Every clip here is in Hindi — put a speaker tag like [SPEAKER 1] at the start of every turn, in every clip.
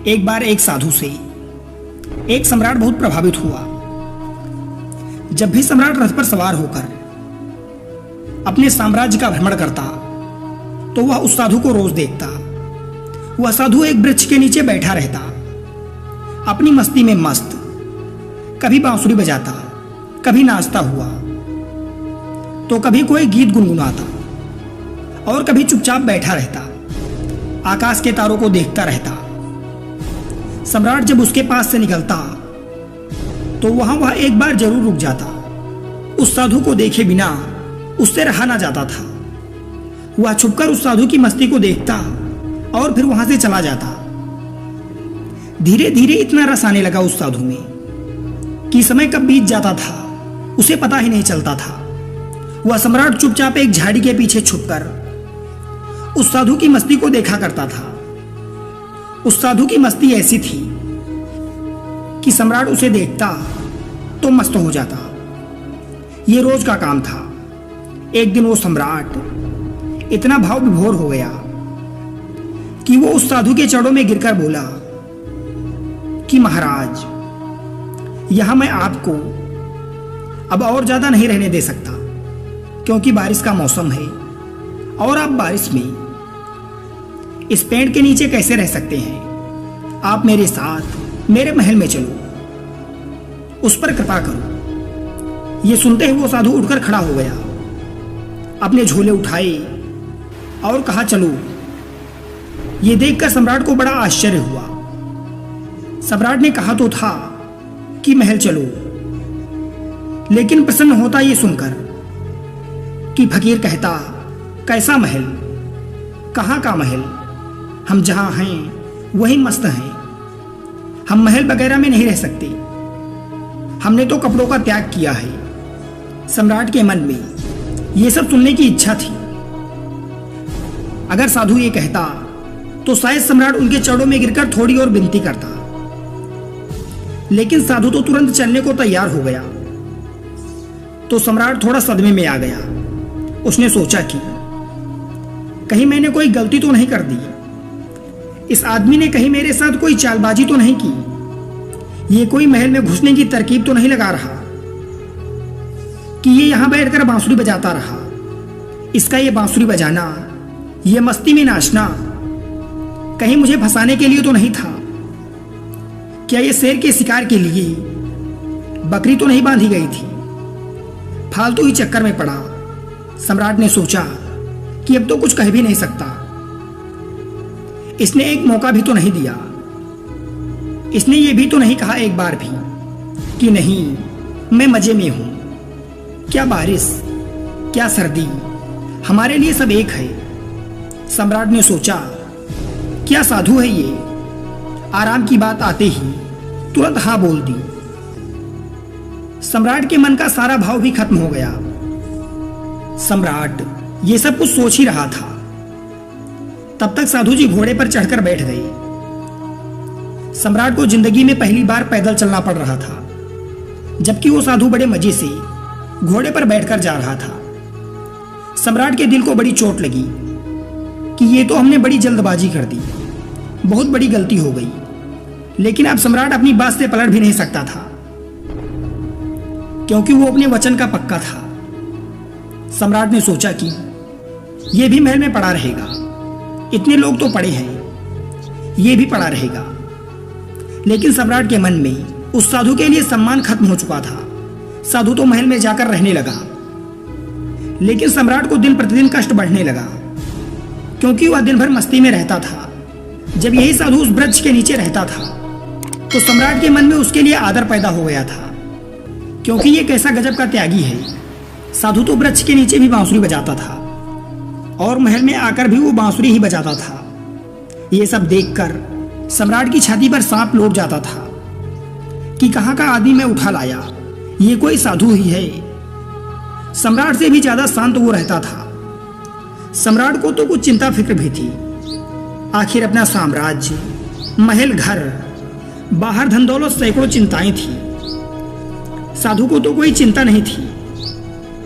[SPEAKER 1] एक बार एक साधु से एक सम्राट बहुत प्रभावित हुआ। जब भी सम्राट रथ पर सवार होकर अपने साम्राज्य का भ्रमण करता तो वह उस साधु को रोज देखता। वह साधु एक वृक्ष के नीचे बैठा रहता, अपनी मस्ती में मस्त, कभी बांसुरी बजाता, कभी नाचता हुआ, तो कभी कोई गीत गुनगुनाता और कभी चुपचाप बैठा रहता, आकाश के तारों को देखता रहता। सम्राट जब उसके पास से निकलता तो वह एक बार जरूर रुक जाता। उस साधु को देखे बिना उससे रहा ना जाता था। वह छुपकर उस साधु की मस्ती को देखता और फिर वहां से चला जाता। धीरे धीरे इतना रस आने लगा उस साधु में कि समय कब बीत जाता था उसे पता ही नहीं चलता था। वह सम्राट चुपचाप एक झाड़ी के पीछे छुपकर उस साधु की मस्ती को देखा करता था। उस साधु की मस्ती ऐसी थी कि सम्राट उसे देखता तो मस्त हो जाता। ये रोज का काम था। एक दिन वो सम्राट इतना भाव विभोर हो गया कि वो उस साधु के चरणों में गिरकर बोला कि महाराज, यहां मैं आपको अब और ज्यादा नहीं रहने दे सकता, क्योंकि बारिश का मौसम है और आप बारिश में इस पेड़ के नीचे कैसे रह सकते हैं। आप मेरे साथ मेरे महल में चलो, उस पर कृपा करो। ये सुनते ही वो साधु उठकर खड़ा हो गया, अपने झोले उठाए और कहा चलो। ये देखकर सम्राट को बड़ा आश्चर्य हुआ। सम्राट ने कहा तो था कि महल चलो, लेकिन प्रसन्न होता ये सुनकर कि फकीर कहता, कैसा महल, कहां का महल, हम जहां हैं वही मस्त हैं। हम महल वगैरह में नहीं रह सकते, हमने तो कपड़ों का त्याग किया है। सम्राट के मन में यह सब सुनने की इच्छा थी। अगर साधु ये कहता तो शायद सम्राट उनके चरणों में गिरकर थोड़ी और विनती करता, लेकिन साधु तो तुरंत चलने को तैयार हो गया। तो सम्राट थोड़ा सदमे में आ गया। उसने सोचा कि कहीं मैंने कोई गलती तो नहीं कर दी, इस आदमी ने कहीं मेरे साथ कोई चालबाजी तो नहीं की, ये कोई महल में घुसने की तरकीब तो नहीं लगा रहा कि ये यहां बैठकर बांसुरी बजाता रहा। इसका ये बांसुरी बजाना, ये मस्ती में नाचना कहीं मुझे फंसाने के लिए तो नहीं था। क्या ये शेर के शिकार के लिए बकरी तो नहीं बांधी गई थी। फालतू ही चक्कर में पड़ा। सम्राट ने सोचा कि अब तो कुछ कह भी नहीं सकता। इसने एक मौका भी तो नहीं दिया। इसने ये भी तो नहीं कहा एक बार भी कि नहीं, मैं मजे में हूं। क्या बारिश, क्या सर्दी, हमारे लिए सब एक है। सम्राट ने सोचा, क्या साधु है ये, आराम की बात आते ही तुरंत हां बोल दी। सम्राट के मन का सारा भाव भी खत्म हो गया। सम्राट ये सब कुछ सोच ही रहा था, तब तक साधु जी घोड़े पर चढ़कर बैठ गए। सम्राट को जिंदगी में पहली बार पैदल चलना पड़ रहा था, जबकि वो साधु बड़े मजे से घोड़े पर बैठकर जा रहा था। सम्राट के दिल को बड़ी चोट लगी कि ये तो हमने बड़ी जल्दबाजी कर दी, बहुत बड़ी गलती हो गई। लेकिन अब सम्राट अपनी बात से पलट भी नहीं सकता था, क्योंकि वो अपने वचन का पक्का था। सम्राट ने सोचा कि यह भी महल में पड़ा रहेगा, इतने लोग तो पड़े हैं, ये भी पड़ा रहेगा। लेकिन सम्राट के मन में उस साधु के लिए सम्मान खत्म हो चुका था। साधु तो महल में जाकर रहने लगा, लेकिन सम्राट को दिन प्रतिदिन कष्ट बढ़ने लगा, क्योंकि वह दिन भर मस्ती में रहता था। जब यही साधु उस वृक्ष के नीचे रहता था तो सम्राट के मन में उसके लिए आदर पैदा हो गया था, क्योंकि ये कैसा गजब का त्यागी है। साधु तो वृक्ष के नीचे भी बांसुरी बजाता था और महल में आकर भी वो बांसुरी ही बजाता था। ये सब देखकर सम्राट की छाती पर सांप लौट जाता था कि कहां का आदमी मैं उठा लाया, ये कोई साधु ही है। सम्राट से भी ज्यादा शांत वो रहता था। सम्राट को तो कुछ चिंता फिक्र भी थी। आखिर अपना साम्राज्य, महल, घर, बाहर धन दौलत, सैकड़ों चिंताएं थी। साधु को तो कोई चिंता नहीं थी।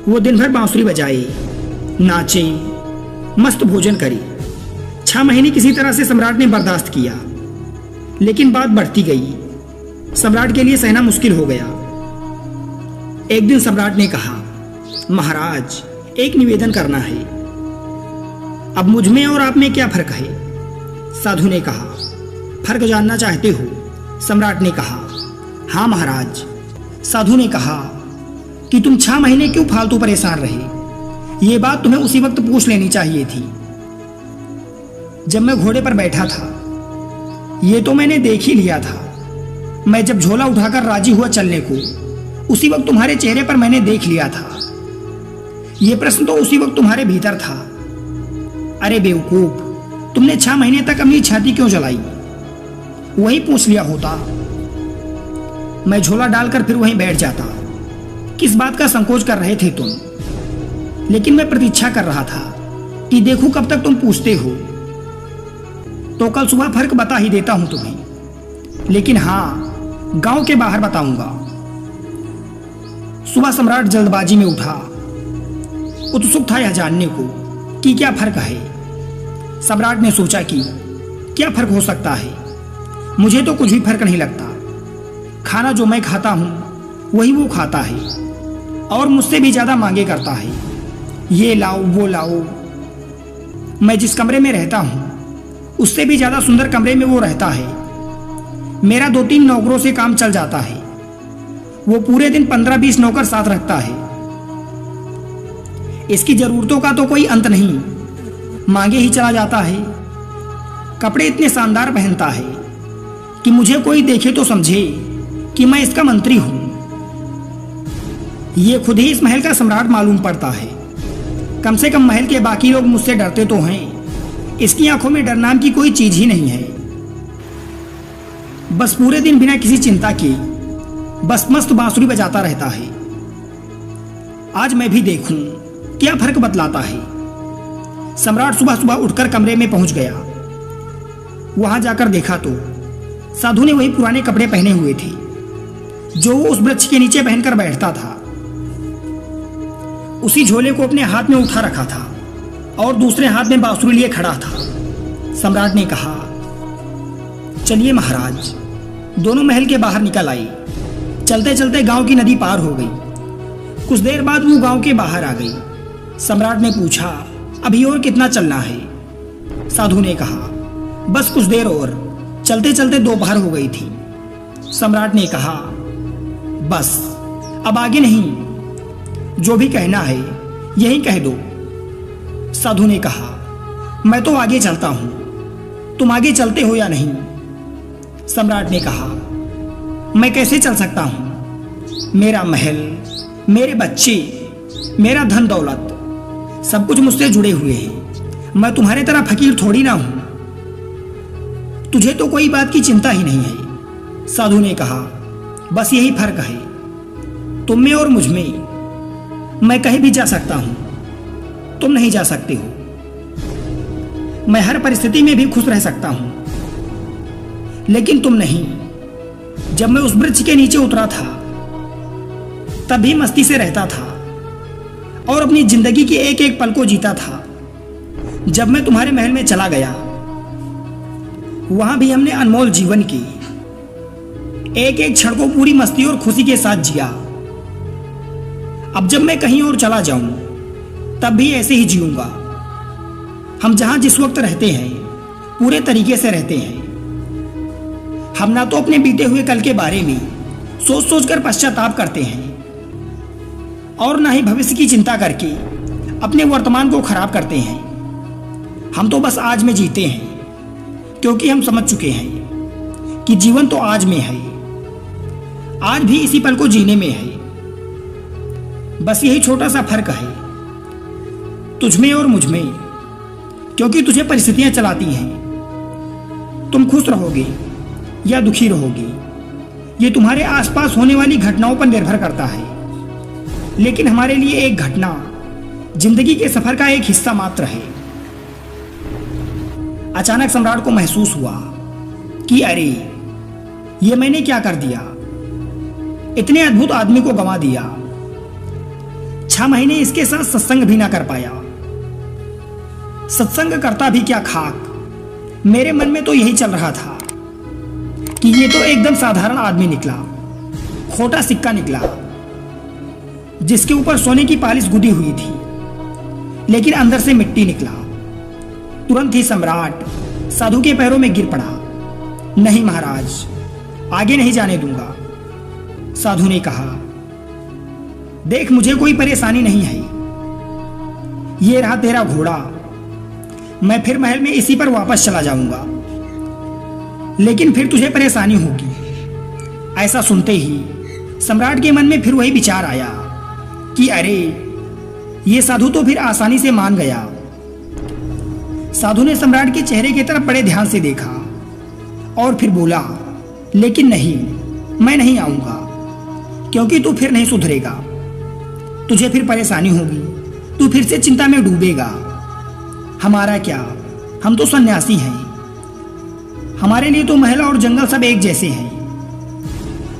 [SPEAKER 1] वो दिन भर बांसुरी बजाए, नाचे, मस्त भोजन करे। 6 महीने किसी तरह से सम्राट ने बर्दाश्त किया, लेकिन बात बढ़ती गई। सम्राट के लिए सहना मुश्किल हो गया। एक दिन सम्राट ने कहा, महाराज, एक निवेदन करना है। अब मुझ में और आप में क्या फर्क है? साधु ने कहा, फर्क जानना चाहते हो? सम्राट ने कहा, हाँ महाराज। साधु ने कहा कि तुम 6 महीने क्यों फालतू परेशान रहे? ये बात तुम्हें उसी वक्त पूछ लेनी चाहिए थी जब मैं घोड़े पर बैठा था। ये तो मैंने देख ही लिया था। मैं जब झोला उठाकर राजी हुआ चलने को, उसी वक्त तुम्हारे चेहरे पर मैंने देख लिया था। ये प्रश्न तो उसी वक्त तुम्हारे भीतर था। अरे बेवकूफ, तुमने 6 महीने तक अपनी छाती क्यों जलाई? वही पूछ लिया होता। मैं झोला डालकर फिर वहीं बैठ जाता। किस बात का संकोच कर रहे थे तुम? लेकिन मैं प्रतीक्षा कर रहा था कि देखूं कब तक तुम पूछते हो। तो कल सुबह फर्क बता ही देता हूं तुम्हें, लेकिन हां, गांव के बाहर बताऊंगा। सुबह सम्राट जल्दबाजी में उठा, उत्सुक था यह जानने को कि क्या फर्क है। सम्राट ने सोचा कि क्या फर्क हो सकता है? मुझे तो कुछ भी फर्क नहीं लगता। खाना जो मैं खाता हूं वही वो खाता है, और मुझसे भी ज्यादा मांगे करता है। ये लाओ वो लाओ। मैं जिस कमरे में रहता हूं उससे भी ज्यादा सुंदर कमरे में वो रहता है। मेरा 2-3 नौकरों से काम चल जाता है। वो पूरे दिन 15-20 नौकर साथ रखता है। इसकी जरूरतों का तो कोई अंत नहीं, मांगे ही चला जाता है। कपड़े इतने शानदार पहनता है कि मुझे कोई देखे तो समझे कि मैं इसका मंत्री हूं। ये खुद ही इस महल का सम्राट मालूम पड़ता है। कम से कम महल के बाकी लोग मुझसे डरते तो हैं। इसकी आंखों में डर नाम की कोई चीज ही नहीं है। बस पूरे दिन बिना किसी चिंता के बस मस्त बांसुरी बजाता रहता है। आज मैं भी देखूं क्या फर्क बतलाता है। सम्राट सुबह सुबह उठकर कमरे में पहुंच गया। वहां जाकर देखा तो साधु ने वही पुराने कपड़े पहने हुए थे जो वो उस वृक्ष के नीचे पहनकर बैठता था। उसी झोले को अपने हाथ में उठा रखा था और दूसरे हाथ में बांसुरी लिए खड़ा था। सम्राट ने कहा, चलिए महाराज। दोनों महल के बाहर निकल आई। चलते चलते गांव की नदी पार हो गई। कुछ देर बाद वो गांव के बाहर आ गई। सम्राट ने पूछा, अभी और कितना चलना है? साधु ने कहा, बस कुछ देर और। चलते चलते दोपहर हो गई थी। सम्राट ने कहा, बस अब आगे नहीं, जो भी कहना है यही कह दो। साधु ने कहा, मैं तो आगे चलता हूं, तुम आगे चलते हो या नहीं? सम्राट ने कहा, मैं कैसे चल सकता हूं? मेरा महल, मेरे बच्चे, मेरा धन दौलत सब कुछ मुझसे जुड़े हुए हैं। मैं तुम्हारे तरह फकीर थोड़ी ना हूं। तुझे तो कोई बात की चिंता ही नहीं है। साधु ने कहा, बस यही फर्क है तुम में और मुझ में। मैं कहीं भी जा सकता हूं, तुम नहीं जा सकते हो। मैं हर परिस्थिति में भी खुश रह सकता हूं, लेकिन तुम नहीं। जब मैं उस वृक्ष के नीचे उतरा था तब भी मस्ती से रहता था और अपनी जिंदगी की एक एक पल को जीता था। जब मैं तुम्हारे महल में चला गया वहां भी हमने अनमोल जीवन की एक एक क्षण को पूरी मस्ती और खुशी के साथ जिया। अब जब मैं कहीं और चला जाऊं तब भी ऐसे ही जीऊंगा। हम जहां जिस वक्त रहते हैं पूरे तरीके से रहते हैं। हम ना तो अपने बीते हुए कल के बारे में सोच सोच कर पश्चाताप करते हैं और ना ही भविष्य की चिंता करके अपने वर्तमान को खराब करते हैं। हम तो बस आज में जीते हैं, क्योंकि हम समझ चुके हैं कि जीवन तो आज में है। आज भी इसी पल को जीने में है। बस यही छोटा सा फर्क है तुझ में और मुझ में, क्योंकि तुझे परिस्थितियां चलाती हैं। तुम खुश रहोगे या दुखी रहोगे ये तुम्हारे आसपास होने वाली घटनाओं पर निर्भर करता है। लेकिन हमारे लिए एक घटना जिंदगी के सफर का एक हिस्सा मात्र है। अचानक सम्राट को महसूस हुआ कि अरे, ये मैंने क्या कर दिया। इतने अद्भुत आदमी को गंवा दिया। 6 महीने इसके साथ सत्संग भी ना कर पाया। सत्संग करता भी क्या खाक। मेरे मन में तो यही चल रहा था। कि ये तो एकदम साधारण आदमी निकला, खोटा सिक्का निकला जिसके ऊपर सोने की पालिश गुदी हुई थी, लेकिन अंदर से मिट्टी निकला। तुरंत ही सम्राट साधु के पैरों में गिर पड़ा। नहीं महाराज, आगे नहीं जाने दूंगा। साधु ने कहा, देख मुझे कोई परेशानी नहीं है, ये रहा तेरा घोड़ा, मैं फिर महल में इसी पर वापस चला जाऊंगा, लेकिन फिर तुझे परेशानी होगी। ऐसा सुनते ही सम्राट के मन में फिर वही विचार आया कि अरे ये साधु तो फिर आसानी से मान गया। साधु ने सम्राट के चेहरे की तरफ बड़े ध्यान से देखा और फिर बोला, लेकिन नहीं, मैं नहीं आऊंगा, क्योंकि तू फिर नहीं सुधरेगा, तुझे फिर परेशानी होगी, तू फिर से चिंता में डूबेगा। हमारा क्या, हम तो सन्यासी हैं, हमारे लिए तो महल और जंगल सब एक जैसे हैं,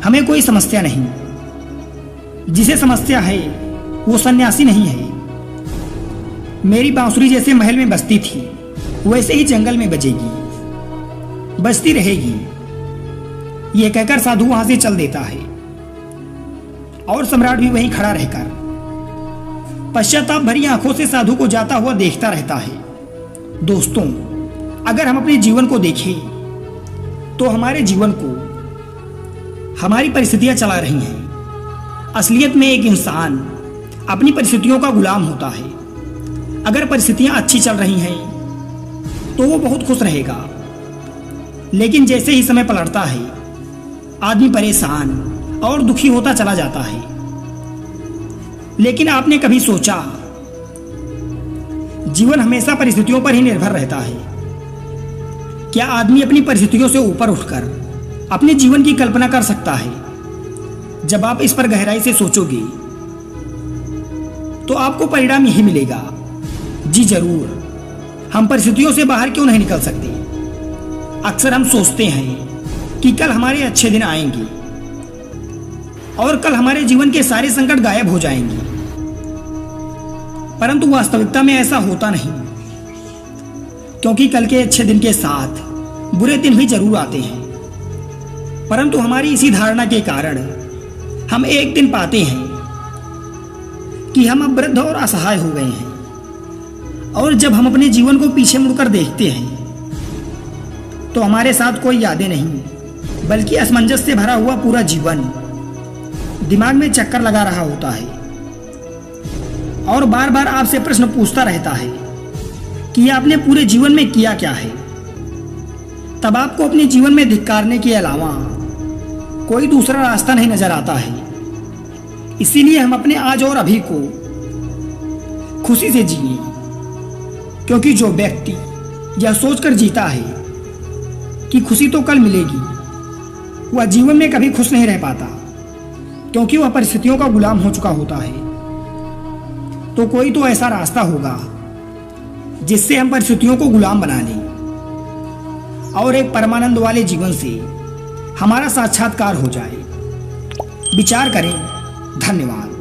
[SPEAKER 1] हमें कोई समस्या नहीं। जिसे समस्या है वो सन्यासी नहीं है। मेरी बांसुरी जैसे महल में बजती थी, वैसे ही जंगल में बजेगी, बजती रहेगी। यह कहकर साधु वहां से चल देता है और सम्राट भी वहीं खड़ा रहकर पश्चाताप भरी आंखों से साधु को जाता हुआ देखता रहता है। दोस्तों, अगर हम अपने जीवन को देखें तो हमारे जीवन को हमारी परिस्थितियां चला रही हैं। असलियत में एक इंसान अपनी परिस्थितियों का गुलाम होता है। अगर परिस्थितियां अच्छी चल रही हैं तो वो बहुत खुश रहेगा, लेकिन जैसे ही समय पलटता है आदमी परेशान और दुखी होता चला जाता है। लेकिन आपने कभी सोचा, जीवन हमेशा परिस्थितियों पर ही निर्भर रहता है। क्या आदमी अपनी परिस्थितियों से ऊपर उठकर अपने जीवन की कल्पना कर सकता है? जब आप इस पर गहराई से सोचोगे तो आपको परिणाम यही मिलेगा, जी जरूर, हम परिस्थितियों से बाहर क्यों नहीं निकल सकते। अक्सर हम सोचते हैं कि कल हमारे अच्छे दिन आएंगे और कल हमारे जीवन के सारे संकट गायब हो जाएंगे, परंतु वास्तविकता में ऐसा होता नहीं, क्योंकि कल के अच्छे दिन के साथ बुरे दिन भी जरूर आते हैं। परंतु हमारी इसी धारणा के कारण हम एक दिन पाते हैं कि हम अब वृद्ध और असहाय हो गए हैं, और जब हम अपने जीवन को पीछे मुड़कर देखते हैं तो हमारे साथ कोई यादें नहीं, बल्कि असमंजस से भरा हुआ पूरा जीवन दिमाग में चक्कर लगा रहा होता है और बार बार आपसे प्रश्न पूछता रहता है कि आपने पूरे जीवन में किया क्या है। तब आपको अपने जीवन में धिक्कारने के अलावा कोई दूसरा रास्ता नहीं नजर आता है। इसीलिए हम अपने आज और अभी को खुशी से जिए, क्योंकि जो व्यक्ति यह सोचकर जीता है कि खुशी तो कल मिलेगी, वह जीवन में कभी खुश नहीं रह पाता, क्योंकि वह परिस्थितियों का गुलाम हो चुका होता है। तो कोई तो ऐसा रास्ता होगा जिससे हम परिस्थितियों को गुलाम बना लें और एक परमानंद वाले जीवन से हमारा साक्षात्कार हो जाए। विचार करें। धन्यवाद।